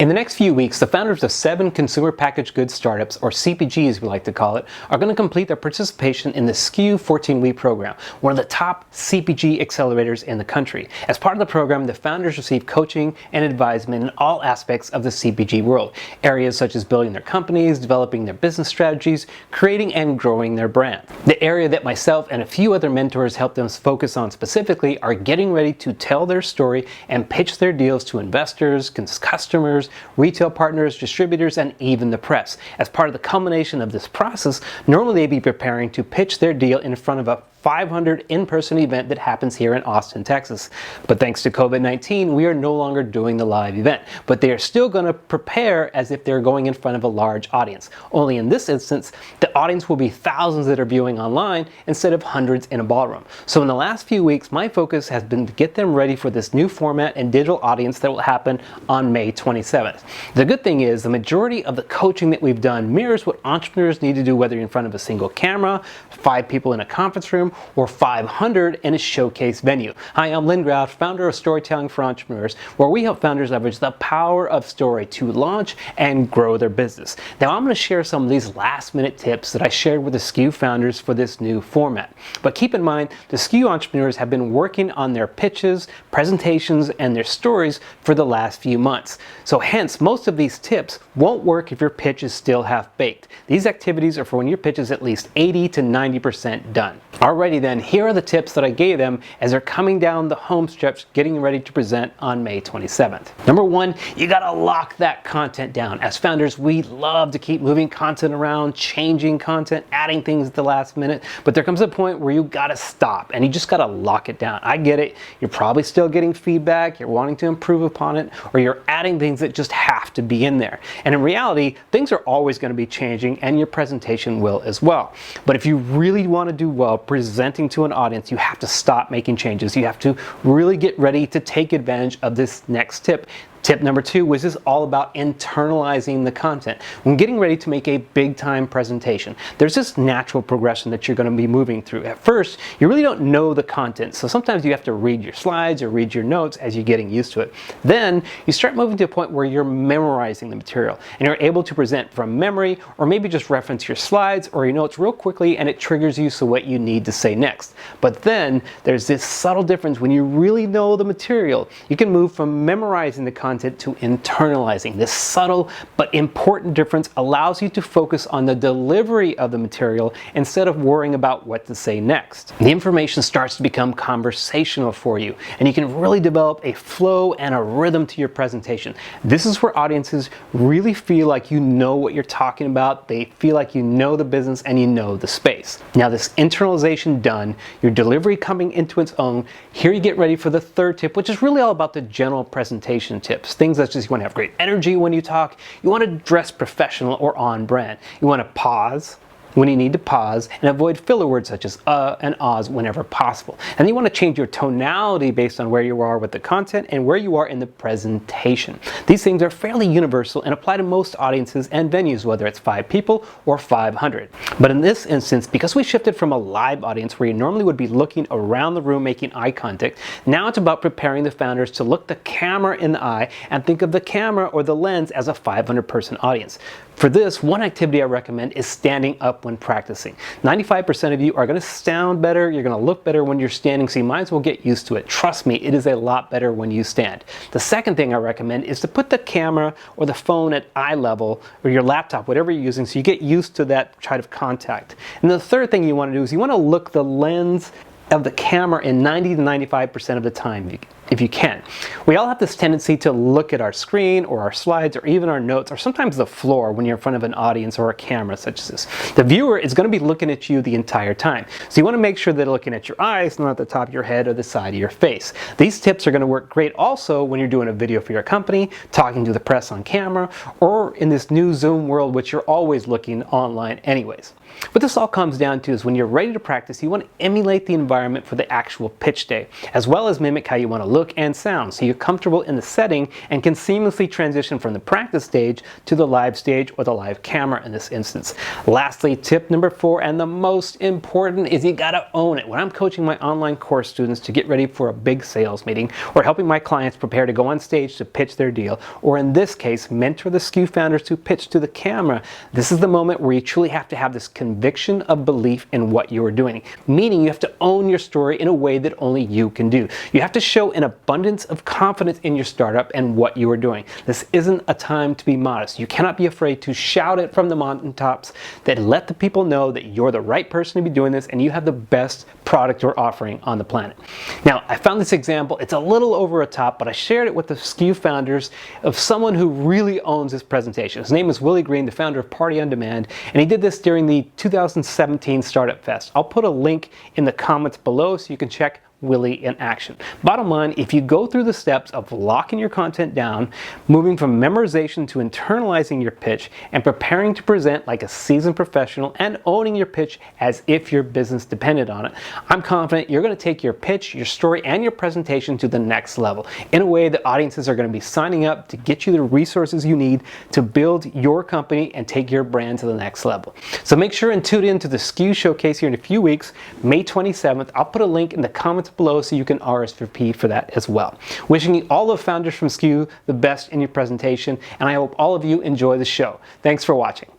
In the next few weeks, the founders of 7 consumer packaged goods startups, or CPGs we like to call it, are going to complete their participation in the SKU 14-week program, one of the top CPG accelerators in the country. As part of the program, the founders receive coaching and advisement in all aspects of the CPG world, areas such as building their companies, developing their business strategies, creating and growing their brand. The area that myself and a few other mentors help them focus on specifically are getting ready to tell their story and pitch their deals to investors, customers, retail partners, distributors, and even the press. As part of the culmination of this process, normally they'd be preparing to pitch their deal in front of a 500 in-person event that happens here in Austin, Texas. But thanks to COVID-19, we are no longer doing the live event, but they are still going to prepare as if they're going in front of a large audience. Only in this instance, the audience will be thousands that are viewing online instead of hundreds in a ballroom. So in the last few weeks, my focus has been to get them ready for this new format and digital audience that will happen on May 27th. The good thing is the majority of the coaching that we've done mirrors what entrepreneurs need to do, whether you're in front of a single camera, 5 people in a conference room, or 500 in a showcase venue. Hi, I'm Graft, founder of Storytelling for Entrepreneurs, where we help founders leverage the power of story to launch and grow their business. Now, I'm going to share some of these last-minute tips that I shared with the SKU founders for this new format. But keep in mind, the SKU entrepreneurs have been working on their pitches, presentations, and their stories for the last few months. So hence, most of these tips won't work if your pitch is still half-baked. These activities are for when your pitch is at least 80 to 90% done. Alrighty then, here are the tips that I gave them as they're coming down the home stretch, getting ready to present on May 27th. Number 1, you gotta lock that content down. As founders, we love to keep moving content around, changing content, adding things at the last minute, but there comes a point where you gotta stop and you just gotta lock it down. I get it, you're probably still getting feedback, you're wanting to improve upon it, or you're adding things that just have to be in there. And in reality, things are always gonna be changing and your presentation will as well. But if you really wanna do well presenting to an audience, you have to stop making changes. You have to really get ready to take advantage of this next tip. Tip number 2 was this all about internalizing the content. When getting ready to make a big time presentation, there's this natural progression that you're going to be moving through. At first, you really don't know the content, so sometimes you have to read your slides or read your notes as you're getting used to it. Then you start moving to a point where you're memorizing the material and you're able to present from memory, or maybe just reference your slides or your notes real quickly and it triggers you so what you need to say next. But then there's this subtle difference when you really know the material. You can move from memorizing the content to internalizing. This subtle but important difference allows you to focus on the delivery of the material instead of worrying about what to say next. The information starts to become conversational for you, and you can really develop a flow and a rhythm to your presentation. This is where audiences really feel like you know what you're talking about, they feel like you know the business and you know the space. Now, this internalization done, your delivery coming into its own, here you get ready for the 3rd tip, which is really all about the general presentation tips. Things such as you want to have great energy when you talk, you want to dress professional or on brand, you want to pause when you need to pause and avoid filler words such as and ahs whenever possible. And you want to change your tonality based on where you are with the content and where you are in the presentation. These things are fairly universal and apply to most audiences and venues, whether it's 5 people or 500. But in this instance, because we shifted from a live audience where you normally would be looking around the room making eye contact, now it's about preparing the founders to look the camera in the eye and think of the camera or the lens as a 500-person audience. For this, one activity I recommend is standing up when practicing. 95% of you are going to sound better, you're going to look better when you're standing, so you might as well get used to it. Trust me, it is a lot better when you stand. The second thing I recommend is to put the camera or the phone at eye level, or your laptop, whatever you're using, so you get used to that kind of contact. And the third thing you want to do is you want to look the lens of the camera in 90 to 95% of the time, if you can. We all have this tendency to look at our screen or our slides or even our notes or sometimes the floor when you're in front of an audience or a camera such as this. The viewer is going to be looking at you the entire time. So you want to make sure they're looking at your eyes, not at the top of your head or the side of your face. These tips are going to work great also when you're doing a video for your company, talking to the press on camera, or in this new Zoom world, which you're always looking online anyways. What this all comes down to is when you're ready to practice, you want to emulate the environment for the actual pitch day, as well as mimic how you want to look look, and sound, so you're comfortable in the setting and can seamlessly transition from the practice stage to the live stage or the live camera in this instance. Lastly, tip number 4, and the most important, is you gotta own it. When I'm coaching my online course students to get ready for a big sales meeting, or helping my clients prepare to go on stage to pitch their deal, or in this case, mentor the SKU founders to pitch to the camera, this is the moment where you truly have to have this conviction of belief in what you are doing. Meaning you have to own your story in a way that only you can do. You have to show an abundance of confidence in your startup and what you are doing. This isn't a time to be modest. You cannot be afraid to shout it from the mountaintops, that let the people know that you're the right person to be doing this and you have the best product or offering on the planet. Now, I found this example, it's a little over a top, but I shared it with the SKU founders of someone who really owns this presentation. His name is Willie Greene, the founder of Party on Demand, and he did this during the 2017 Startup Fest. I'll put a link in the comments below so you can check Willie in action. Bottom line, if you go through the steps of locking your content down, moving from memorization to internalizing your pitch, and preparing to present like a seasoned professional, and owning your pitch as if your business depended on it, I'm confident you're going to take your pitch, your story, and your presentation to the next level in a way that audiences are going to be signing up to get you the resources you need to build your company and take your brand to the next level. So make sure and tune in to the SKU Showcase here in a few weeks, May 27th. I'll put a link in the comments below so you can RSVP for that as well. Wishing you, all the founders from SKU, the best in your presentation, and I hope all of you enjoy the show. Thanks for watching.